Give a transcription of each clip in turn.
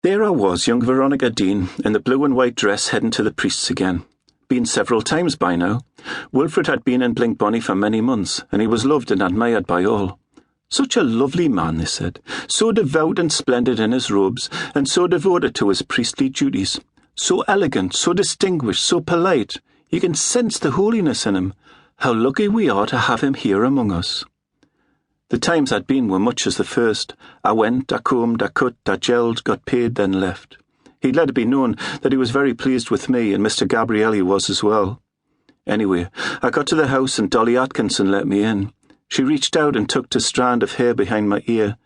There I was, young Veronica Dean, in the blue and white dress heading to the priest's again. Been several times by now. Wilfred had been in Blinkbonny for many months, and he was loved and admired by all. Such a lovely man, they said, so devout and splendid in his robes, and so devoted to his priestly duties. So elegant, so distinguished, so polite. You can sense the holiness in him. How lucky we are to have him here among us. The times I'd been were much as the first. I went, I combed, I cut, I gelled, got paid, then left. He'd let it be known that he was very pleased with me, and Mr Gabrielli was as well. Anyway, I got to the house and Dolly Atkinson let me in. She reached out and tucked a strand of hair behind my ear.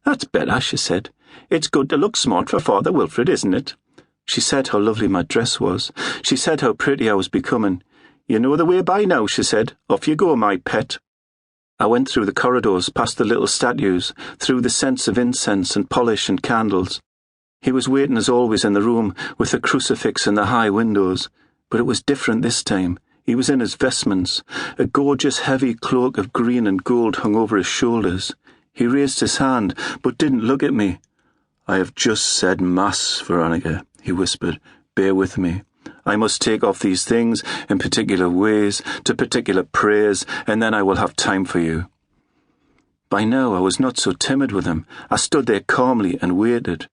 "That's better," she said. "It's good to look smart for Father Wilfred, isn't it?" She said how lovely my dress was. She said how pretty I was becoming. "You know the way by now," she said. "Off you go, my pet." I went through the corridors, past the little statues, through the scents of incense and polish and candles. He was waiting as always in the room, with the crucifix and the high windows. But it was different this time. He was in his vestments. A gorgeous heavy cloak of green and gold hung over his shoulders. He raised his hand, but didn't look at me. "I have just said Mass, Veronica," he whispered. "Bear with me. I must take off these things in particular ways, to particular prayers, and then I will have time for you." By now I was not so timid with him. I stood there calmly and waited.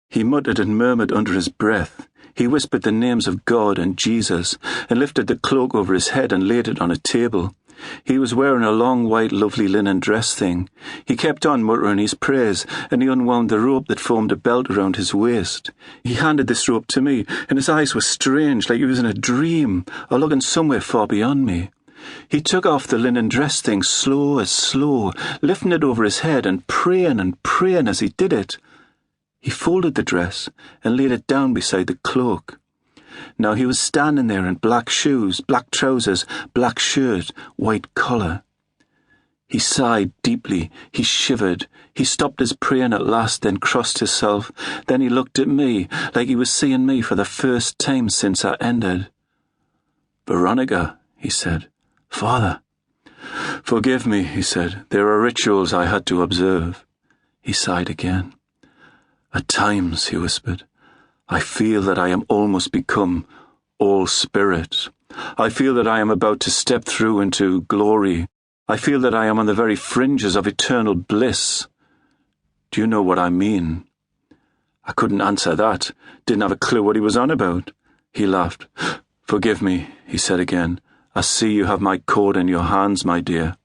He muttered and murmured under his breath. He whispered the names of God and Jesus, and lifted the cloak over his head and laid it on a table. He was wearing a long white lovely linen dress thing. He kept on muttering his prayers, and he unwound the rope that formed a belt around his waist. He handed this rope to me, and his eyes were strange, like he was in a dream, or looking somewhere far beyond me. He took off the linen dress thing slow, lifting it over his head and praying as he did it. He folded the dress and laid it down beside the cloak. Now he was standing there in black shoes, black trousers, black shirt, white collar. He sighed deeply, he shivered, he stopped his praying at last, then crossed himself, then he looked at me, like he was seeing me for the first time since I ended. "Veronica," he said. "Father." "Forgive me," he said. "There are rituals I had to observe." He sighed again. "At times," he whispered, "I feel that I am almost become all spirit. I feel that I am about to step through into glory. I feel that I am on the very fringes of eternal bliss. Do you know what I mean?" I couldn't answer that, didn't have a clue what he was on about. He laughed. "Forgive me," he said again. "I see you have my cord in your hands, my dear."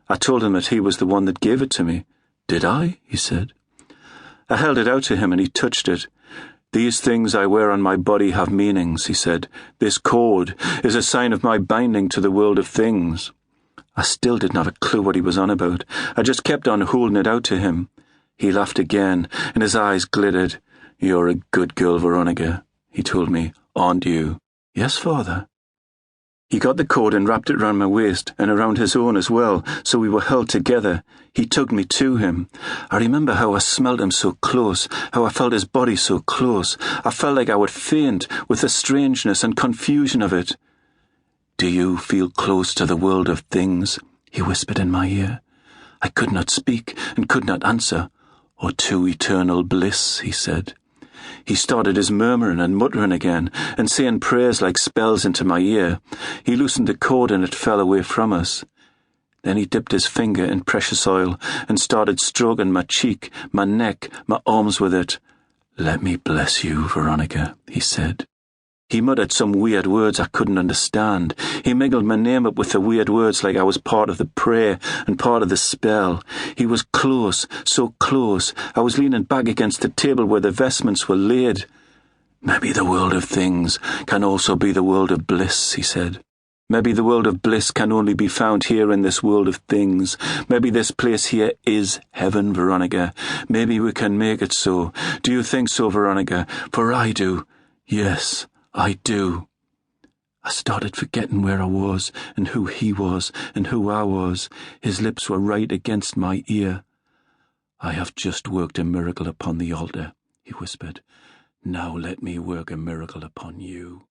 I told him that he was the one that gave it to me. "Did I?" he said. I held it out to him and he touched it. "These things I wear on my body have meanings," he said. "This cord is a sign of my binding to the world of things." I still didn't have a clue what he was on about. I just kept on holding it out to him. He laughed again, and his eyes glittered. "You're a good girl, Veronica," he told me. "Aren't you?" "Yes, Father." He got the cord and wrapped it round my waist, and around his own as well, so we were held together. He tugged me to him. I remember how I smelled him so close, how I felt his body so close. I felt like I would faint with the strangeness and confusion of it. "Do you feel close to the world of things?" he whispered in my ear. I could not speak and could not answer. "Or to eternal bliss," he said. He started his murmuring and muttering again, and saying prayers like spells into my ear. He loosened the cord and it fell away from us. Then he dipped his finger in precious oil and started stroking my cheek, my neck, my arms with it. "Let me bless you, Veronica," he said. He muttered some weird words I couldn't understand. He mingled my name up with the weird words like I was part of the prayer and part of the spell. He was close, so close. I was leaning back against the table where the vestments were laid. "Maybe the world of things can also be the world of bliss," he said. "Maybe the world of bliss can only be found here in this world of things. Maybe this place here is heaven, Veronica. Maybe we can make it so. Do you think so, Veronica? For I do. Yes, I do." I started forgetting where I was, and who he was, and who I was. His lips were right against my ear. "I have just worked a miracle upon the altar," he whispered. "Now let me work a miracle upon you."